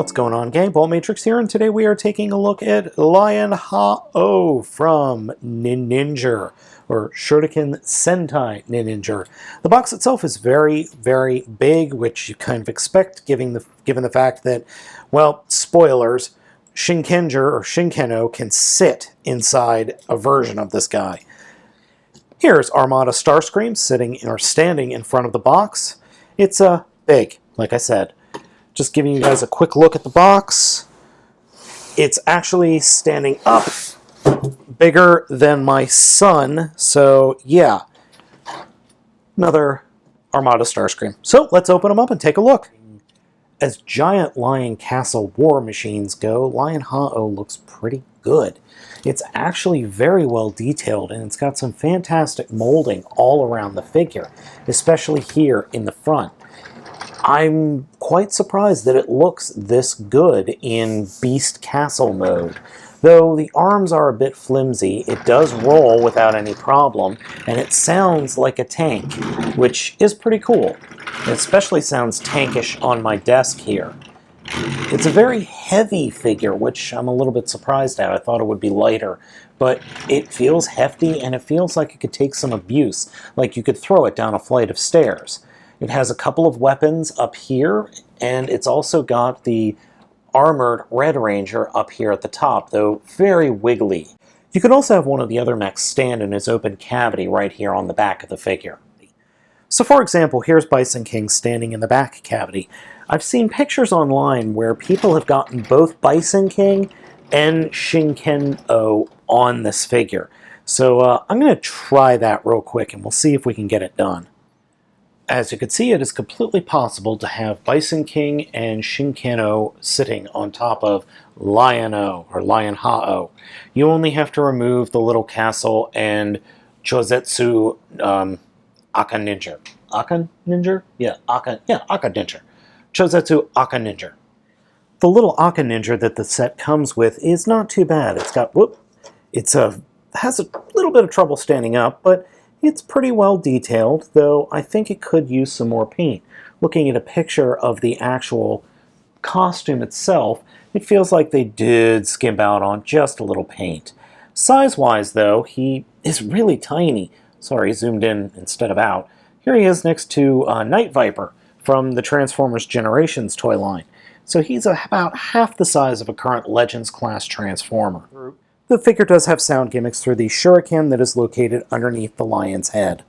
What's going on, gang? Baltmatrix here, and today we are taking a look at Lion Haoh from Ninninger, or Shuriken Sentai Ninninger. The box itself is very, very big, which you kind of expect, given the fact that, well, spoilers, Shinkenger or Shinkeno can sit inside a version of this guy. Here's Armada Starscream standing in front of the box. It's big, like I said. Just giving you guys a quick look at the box. It's actually standing up, bigger than my son, so yeah. Another Armada Starscream. So let's open them up and take a look. As giant Lion Castle war machines go, Lion Haoh looks pretty good. It's actually very well detailed, and it's got some fantastic molding all around the figure, especially here in the front. I'm quite surprised that it looks this good in Beast Castle mode. Though the arms are a bit flimsy, it does roll without any problem, and it sounds like a tank, which is pretty cool. It especially sounds tankish on my desk here. It's a very heavy figure, which I'm a little bit surprised at. I thought it would be lighter, but it feels hefty, and it feels like it could take some abuse, like you could throw it down a flight of stairs. It has a couple of weapons up here, and it's also got the armored Red Ranger up here at the top, though very wiggly. You could also have one of the other mechs stand in his open cavity right here on the back of the figure. So for example, here's Bison King standing in the back cavity. I've seen pictures online where people have gotten both Bison King and Shinkeno on this figure. So I'm going to try that real quick, and we'll see if we can get it done. As you can see, it is completely possible to have Bison King and Shinkeno sitting on top of Lion-O, or Lion Haoh. You only have to remove the little castle and Chozetsu Aka-Ninja. Aka-Ninja? Yeah, Aka-Ninja. Chozetsu Aka-Ninja. The little Aka-Ninja that the set comes with is not too bad. It's got, has a little bit of trouble standing up, but it's pretty well detailed, though I think it could use some more paint. Looking at a picture of the actual costume itself, it feels like they did skimp out on just a little paint. Size-wise, though, he is really tiny. Sorry, zoomed in instead of out. Here he is next to Night Viper from the Transformers Generations toy line. So he's about half the size of a current Legends class Transformer. The figure does have sound gimmicks through the Shuriken that is located underneath the lion's head.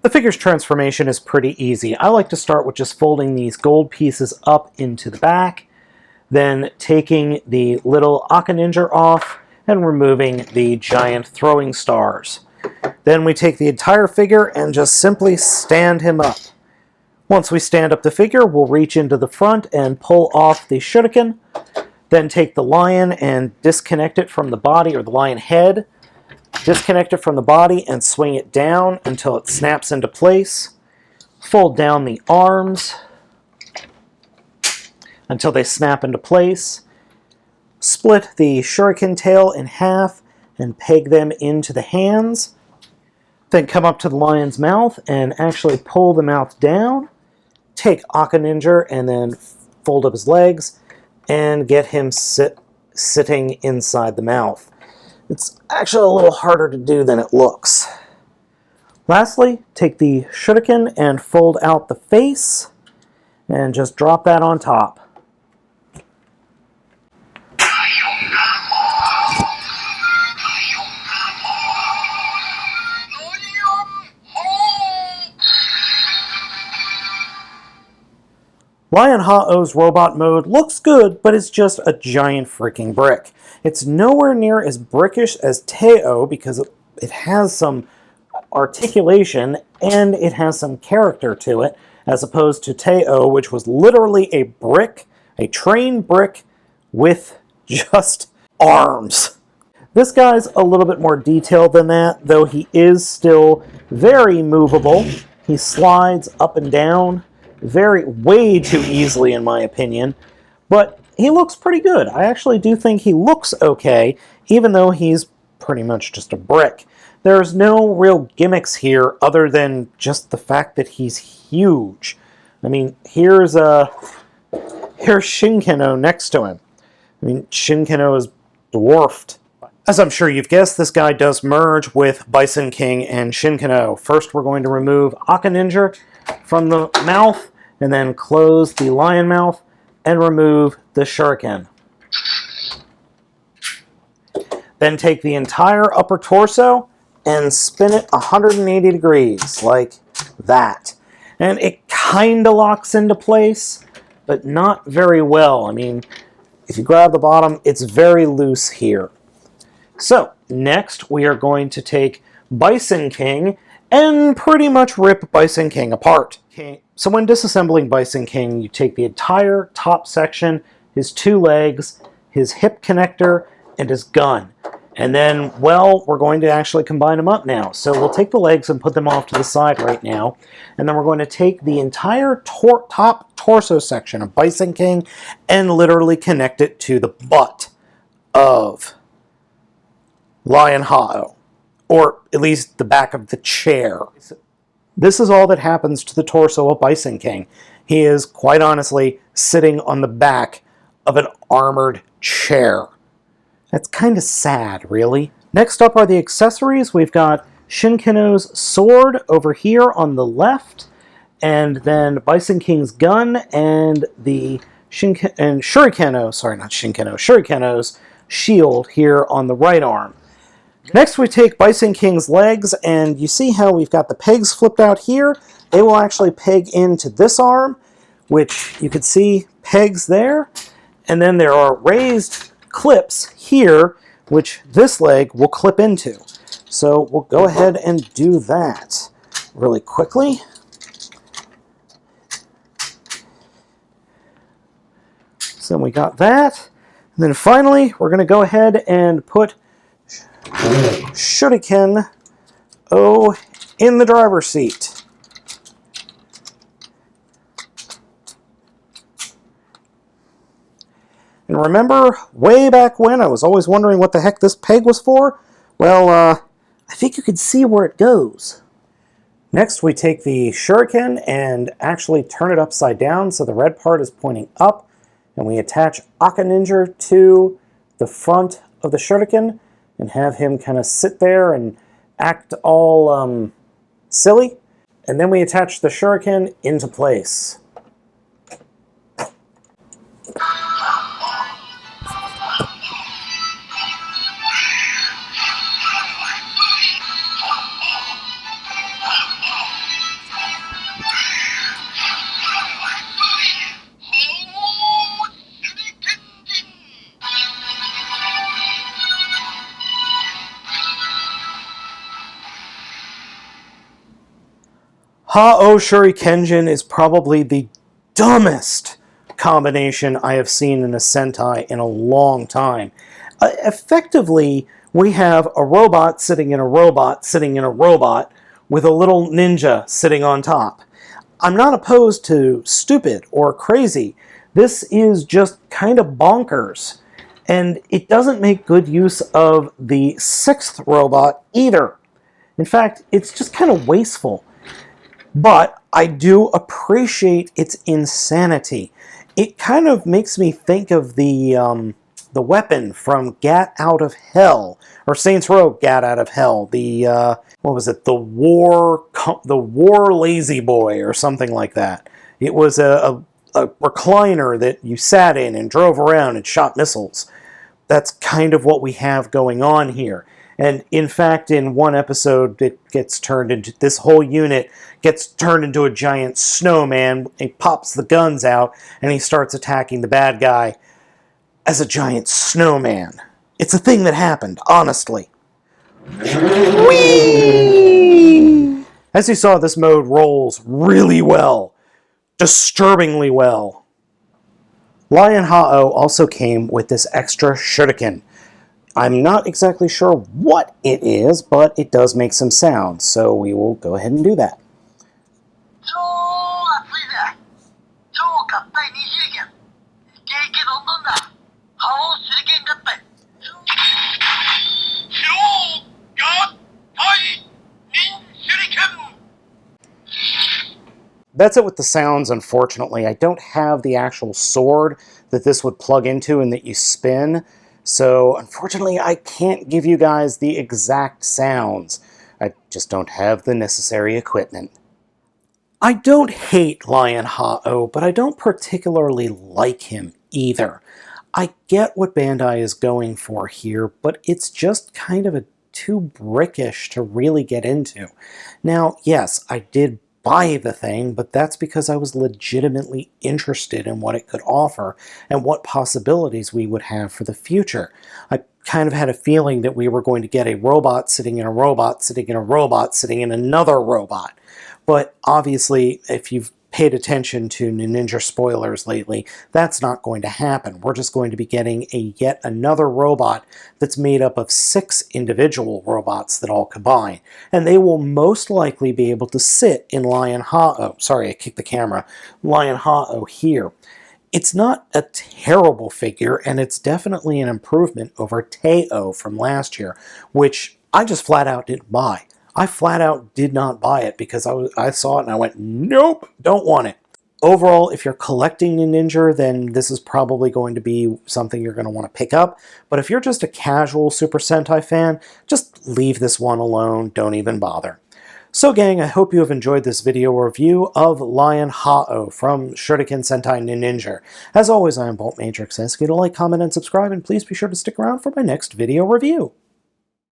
The figure's transformation is pretty easy. I like to start with just folding these gold pieces up into the back, then taking the little Aka-Ninja off and removing the giant throwing stars. Then we take the entire figure and just simply stand him up. Once we stand up the figure, we'll reach into the front and pull off the Shuriken, then take the lion and disconnect it from the body, or the lion head, disconnect it from the body and swing it down until it snaps into place. Fold down the arms until they snap into place. Split the Shuriken tail in half and peg them into the hands. Then come up to the lion's mouth and actually pull the mouth down. Take Aka-Ninja and then fold up his legs and get him sitting inside the mouth. It's actually a little harder to do than it looks. Lastly, take the Shuriken and fold out the face and just drop that on top. Lion Haoh's robot mode looks good, but it's just a giant freaking brick. It's nowhere near as brickish as Haoh because it has some articulation and it has some character to it, as opposed to Haoh, which was literally a brick, a train brick with just arms. This guy's a little bit more detailed than that, though he is still very movable. He slides up and down way too easily in my opinion, but he looks pretty good. I actually do think he looks okay, even though he's pretty much just a brick. There's no real gimmicks here other than just the fact that he's huge. I mean, here's Shinkano next to him. I mean, Shinkano is dwarfed. As I'm sure you've guessed, this guy does merge with Bison King and Shinkano. First, we're going to remove Ninninger from the mouth, and then close the lion mouth, and remove the shuriken. Then take the entire upper torso and spin it 180 degrees, like that. And it kind of locks into place, but not very well. I mean, if you grab the bottom, it's very loose here. So, next we are going to take Bison King and pretty much rip Bison King apart. Okay. So when disassembling Bison King, you take the entire top section, his 2 legs, his hip connector, and his gun. And then, well, we're going to actually combine them up now. So we'll take the legs and put them off to the side right now. And then we're going to take the entire top torso section of Bison King and literally connect it to the butt of Lion Haoh, or at least the back of the chair. This is all that happens to the torso of Bison King. He is, quite honestly, sitting on the back of an armored chair. That's kind of sad, really. Next up are the accessories. We've got Shinkano's sword over here on the left, and then Bison King's gun, and the Shurikeno's shield here on the right arm. Next we take Bison King's legs, and you see how we've got the pegs flipped out here? They will actually peg into this arm, which you can see pegs there, and then there are raised clips here, which this leg will clip into. So we'll go ahead and do that really quickly. So we got that. And then finally, we're going to go ahead and put Shuriken in the driver's seat. And remember, way back when, I was always wondering what the heck this peg was for? Well, I think you can see where it goes. Next, we take the shuriken and actually turn it upside down so the red part is pointing up, and we attach Ninninger to the front of the shuriken and have him kind of sit there and act all silly. And then we attach the shuriken into place. Haoh Shurikenjin is probably the dumbest combination I have seen in a Sentai in a long time. Effectively, we have a robot sitting in a robot sitting in a robot with a little ninja sitting on top. I'm not opposed to stupid or crazy. This is just kind of bonkers. And it doesn't make good use of the 6th robot either. In fact, it's just kind of wasteful. But I do appreciate its insanity. It kind of makes me think of the weapon from Gat Out of Hell, or Saints Row Gat Out of Hell. The what was it? The War Lazy Boy, or something like that. It was a recliner that you sat in and drove around and shot missiles. That's kind of what we have going on here. And in fact, in one episode, it gets turned into, this whole unit gets turned into a giant snowman. He pops the guns out, and he starts attacking the bad guy as a giant snowman. It's a thing that happened, honestly. Whee! As you saw, this mode rolls really well. Disturbingly well. Lion Haoh also came with this extra shuriken. I'm not exactly sure what it is, but it does make some sounds, so we will go ahead and do that. that's it with the sounds, unfortunately. I don't have the actual sword that this would plug into and that you spin, so unfortunately I can't give you guys the exact sounds. I just don't have the necessary equipment. I don't hate Lion Haoh, but I don't particularly like him either. I get what Bandai is going for here, but it's just kind of too brickish to really get into. Now, yes, I did buy the thing, but that's because I was legitimately interested in what it could offer and what possibilities we would have for the future. I kind of had a feeling that we were going to get a robot sitting in a robot sitting in a robot sitting in another robot. But obviously, if you've paid attention to Ninja spoilers lately, that's not going to happen. We're just going to be getting yet another robot that's made up of 6 individual robots that all combine. And they will most likely be able to sit in Lion Haoh. Sorry, I kicked the camera. Lion Haoh here. It's not a terrible figure, and it's definitely an improvement over Teo from last year, which I just flat out didn't buy. I flat out did not buy it because I saw it and I went, nope, don't want it. Overall, if you're collecting Ninninger, then this is probably going to be something you're going to want to pick up. But if you're just a casual Super Sentai fan, just leave this one alone. Don't even bother. So gang, I hope you have enjoyed this video review of Lion Haoh from Shuriken Sentai Ninninger. As always, I am Baltmatrix. Ask you to like, comment, and subscribe, and please be sure to stick around for my next video review.